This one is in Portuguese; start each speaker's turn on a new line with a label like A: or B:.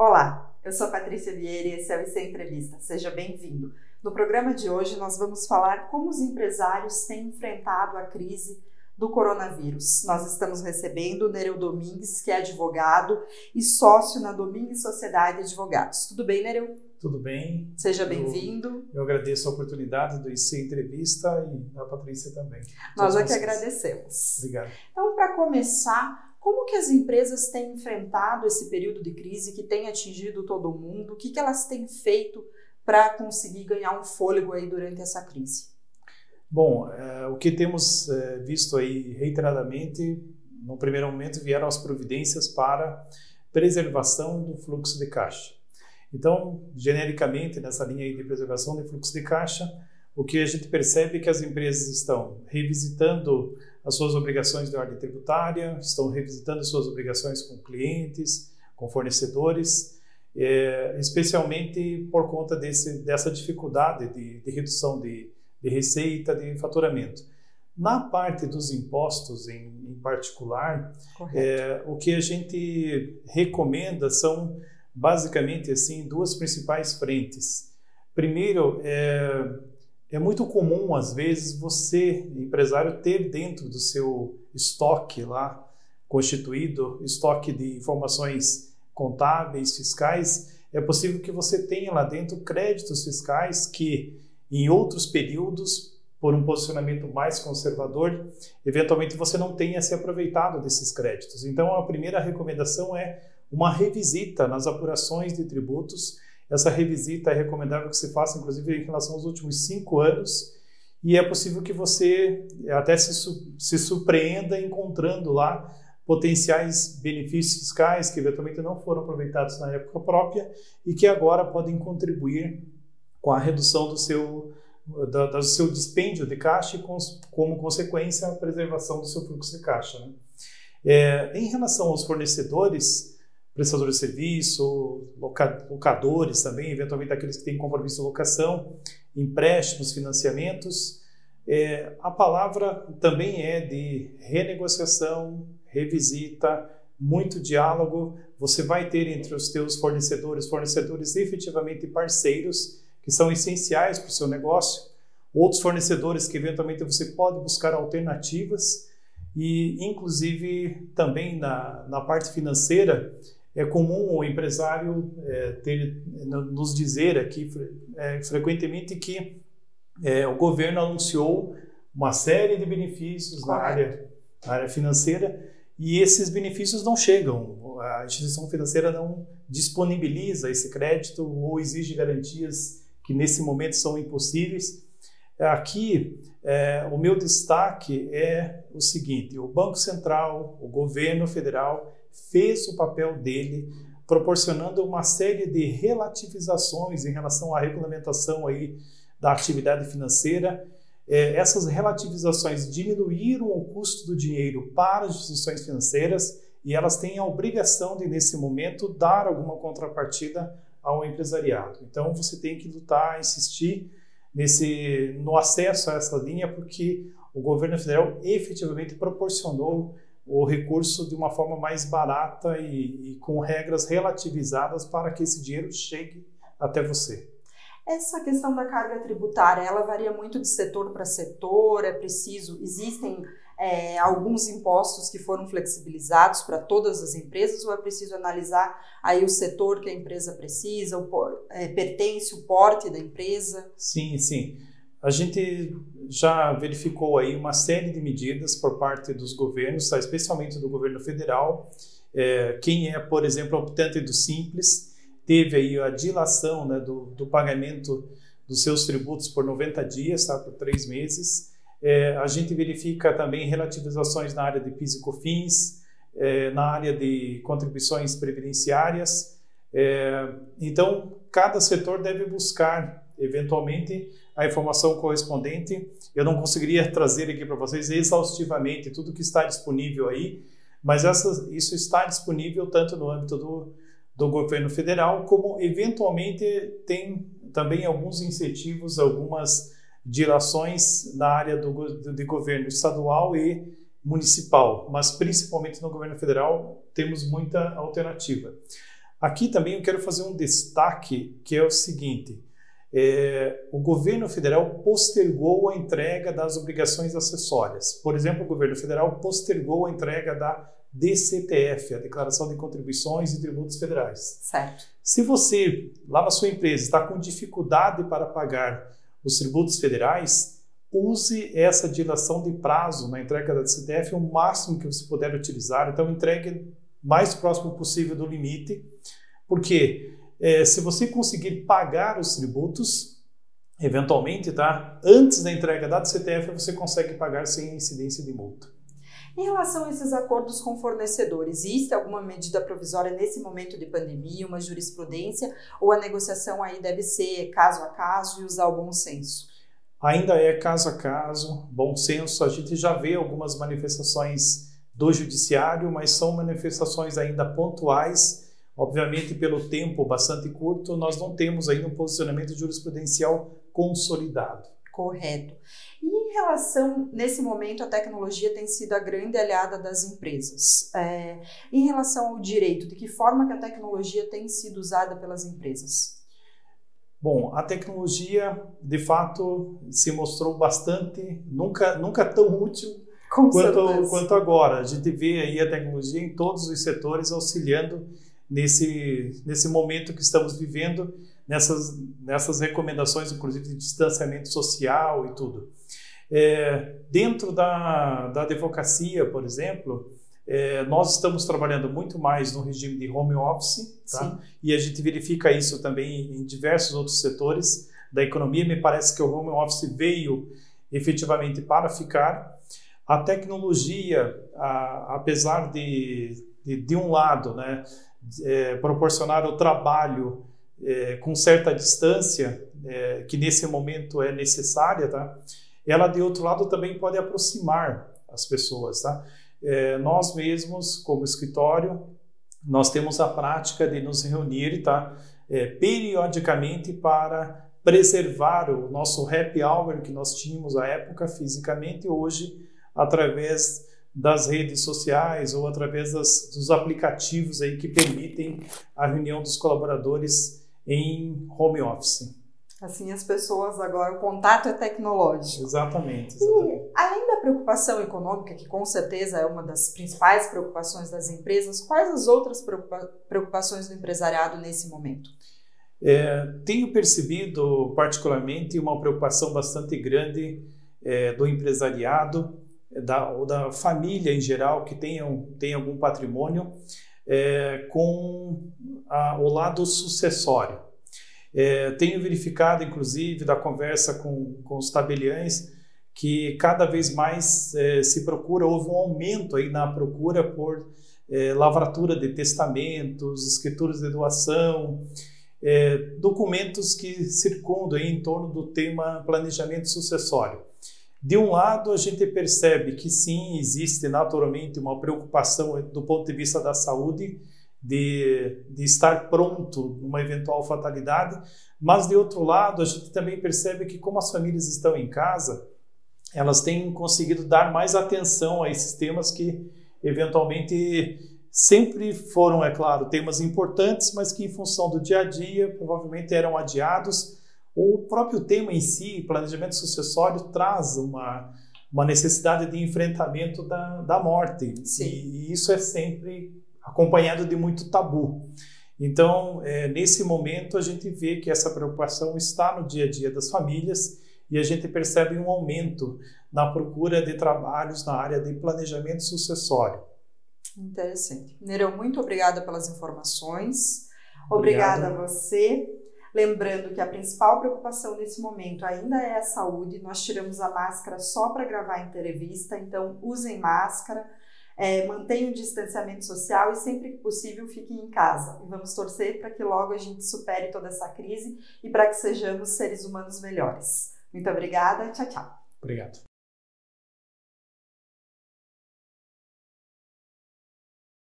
A: Olá, eu sou a Patrícia Vieira e esse é o IC Entrevista. Seja bem-vindo. No programa de hoje nós vamos falar como os empresários têm enfrentado a crise do coronavírus. Nós estamos recebendo o Nereu Domingues, que é advogado e sócio na Domingues Sociedade de Advogados. Tudo bem, Nereu?
B: Tudo bem.
A: Seja bem-vindo.
B: Eu agradeço a oportunidade do IC Entrevista e a Patrícia também.
A: Nós é que agradecemos.
B: Obrigado.
A: Então, para começar, como que as empresas têm enfrentado esse período de crise que tem atingido todo mundo? O que elas têm feito para conseguir ganhar um fôlego aí durante essa crise?
B: Bom, o que temos visto aí reiteradamente, no primeiro momento vieram as providências para preservação do fluxo de caixa. Então, genericamente, nessa linha aí de preservação de fluxo de caixa, o que a gente percebe é que as empresas estão revisitando as suas obrigações de ordem tributária, estão revisitando suas obrigações com clientes, com fornecedores, especialmente por conta dessa dificuldade de redução de receita, de faturamento. Na parte dos impostos, em particular, o que a gente recomenda são basicamente assim duas principais frentes. Primeiro, é muito comum, às vezes, você, empresário, ter dentro do seu estoque lá constituído, estoque de informações contábeis, fiscais, é possível que você tenha lá dentro créditos fiscais que, em outros períodos, por um posicionamento mais conservador, eventualmente você não tenha se aproveitado desses créditos. Então, a primeira recomendação é uma revisita nas apurações de tributos. Essa revisita é recomendável que se faça, inclusive, em relação aos últimos 5 anos, e é possível que você até se surpreenda encontrando lá potenciais benefícios fiscais que eventualmente não foram aproveitados na época própria e que agora podem contribuir com a redução do seu dispêndio de caixa e, como consequência, a preservação do seu fluxo de caixa, né? Em relação aos fornecedores, prestadores de serviço, locadores também, eventualmente aqueles que têm compromisso de locação, empréstimos, financiamentos, a palavra também é de renegociação, revisita, muito diálogo. Você vai ter entre os teus fornecedores efetivamente parceiros que são essenciais para o seu negócio, outros fornecedores que eventualmente você pode buscar alternativas e, inclusive, também na parte financeira, é comum o empresário nos dizer aqui frequentemente que o governo anunciou uma série de benefícios na área financeira e esses benefícios não chegam. A instituição financeira não disponibiliza esse crédito ou exige garantias que nesse momento são impossíveis. Aqui, o meu destaque é o seguinte: o Banco Central, o governo federal fez o papel dele, proporcionando uma série de relativizações em relação à regulamentação aí da atividade financeira. Essas relativizações diminuíram o custo do dinheiro para as instituições financeiras e elas têm a obrigação de, nesse momento, dar alguma contrapartida ao empresariado. Então, você tem que lutar, insistir no acesso a essa linha, porque o governo federal efetivamente proporcionou o recurso de uma forma mais barata e com regras relativizadas para que esse dinheiro chegue até você.
A: Essa questão da carga tributária, ela varia muito de setor para setor, existem alguns impostos que foram flexibilizados para todas as empresas ou é preciso analisar aí o setor que a empresa precisa, pertence o porte da empresa? Sim.
B: A gente já verificou aí uma série de medidas por parte dos governos, especialmente do governo federal. Quem é, por exemplo, optante do Simples, teve aí a dilação, né, do pagamento dos seus tributos por 90 dias, por 3 meses. A gente verifica também relativizações na área de PIS e COFINS, na área de contribuições previdenciárias. Então, cada setor deve buscar, eventualmente, a informação correspondente. Eu não conseguiria trazer aqui para vocês exaustivamente tudo que está disponível aí, mas isso está disponível tanto no âmbito do governo federal, como eventualmente tem também alguns incentivos, algumas dilações na área de governo estadual e municipal, mas principalmente no governo federal temos muita alternativa. Aqui também eu quero fazer um destaque, que é o seguinte: o governo federal postergou a entrega das obrigações acessórias. Por exemplo, o governo federal postergou a entrega da DCTF, a Declaração de Contribuições e Tributos Federais.
A: Certo.
B: Se você, lá na sua empresa, está com dificuldade para pagar os tributos federais, use essa dilação de prazo na entrega da DCTF o máximo que você puder utilizar. Então, entregue mais próximo possível do limite, porque se você conseguir pagar os tributos, eventualmente, tá, antes da entrega da DCTF, você consegue pagar sem incidência de multa.
A: Em relação a esses acordos com fornecedores, existe alguma medida provisória nesse momento de pandemia, uma jurisprudência, ou a negociação aí deve ser caso a caso e usar o bom senso?
B: Ainda é caso a caso, bom senso. A gente já vê algumas manifestações do judiciário, mas são manifestações ainda pontuais. Obviamente, pelo tempo bastante curto, nós não temos ainda um posicionamento jurisprudencial consolidado.
A: Correto. E em relação, nesse momento, a tecnologia tem sido a grande aliada das empresas. Em relação ao direito, de que forma que a tecnologia tem sido usada pelas empresas?
B: Bom, a tecnologia, de fato, se mostrou bastante, nunca tão útil quanto agora. A gente vê aí a tecnologia em todos os setores auxiliando nesse momento que estamos vivendo, nessas recomendações, inclusive de distanciamento social e tudo. Dentro da advocacia, por exemplo, nós estamos trabalhando muito mais no regime de home office, tá? E a gente verifica isso também em diversos outros setores da economia. Me parece que o home office veio efetivamente para ficar. A tecnologia, apesar de um lado, né, proporcionar o trabalho com certa distância, que nesse momento é necessária, tá? Ela, de outro lado, também pode aproximar as pessoas, tá? Nós mesmos, como escritório, nós temos a prática de nos reunir, tá? Periodicamente para preservar o nosso happy hour que nós tínhamos à época fisicamente, hoje através das redes sociais ou através dos aplicativos aí que permitem a reunião dos colaboradores em home office.
A: Assim, as pessoas agora, o contato é tecnológico.
B: Exatamente.
A: E além da preocupação econômica, que com certeza é uma das principais preocupações das empresas, quais as outras preocupações do empresariado nesse momento?
B: Tenho percebido particularmente uma preocupação bastante grande do empresariado, ou da família em geral, que tem algum patrimônio, com o lado sucessório. Tenho verificado, inclusive, da conversa com os tabeliães, que cada vez mais houve um aumento aí na procura por lavratura de testamentos, escrituras de doação, documentos que circundam aí em torno do tema planejamento sucessório. De um lado, a gente percebe que sim, existe naturalmente uma preocupação do ponto de vista da saúde, de estar pronto numa eventual fatalidade, mas de outro lado, a gente também percebe que como as famílias estão em casa, elas têm conseguido dar mais atenção a esses temas que eventualmente sempre foram, é claro, temas importantes, mas que em função do dia a dia provavelmente eram adiados. O próprio tema em si, planejamento sucessório, traz uma necessidade de enfrentamento da morte. E isso é sempre acompanhado de muito tabu. Então, nesse momento, a gente vê que essa preocupação está no dia a dia das famílias e a gente percebe um aumento na procura de trabalhos na área de planejamento sucessório.
A: Interessante. Nereu, muito obrigada pelas informações. Obrigada a você. Lembrando que a principal preocupação nesse momento ainda é a saúde. Nós tiramos a máscara só para gravar a entrevista, então usem máscara, mantenham o distanciamento social e sempre que possível fiquem em casa. E vamos torcer para que logo a gente supere toda essa crise e para que sejamos seres humanos melhores. Muito obrigada, tchau, tchau.
B: Obrigado.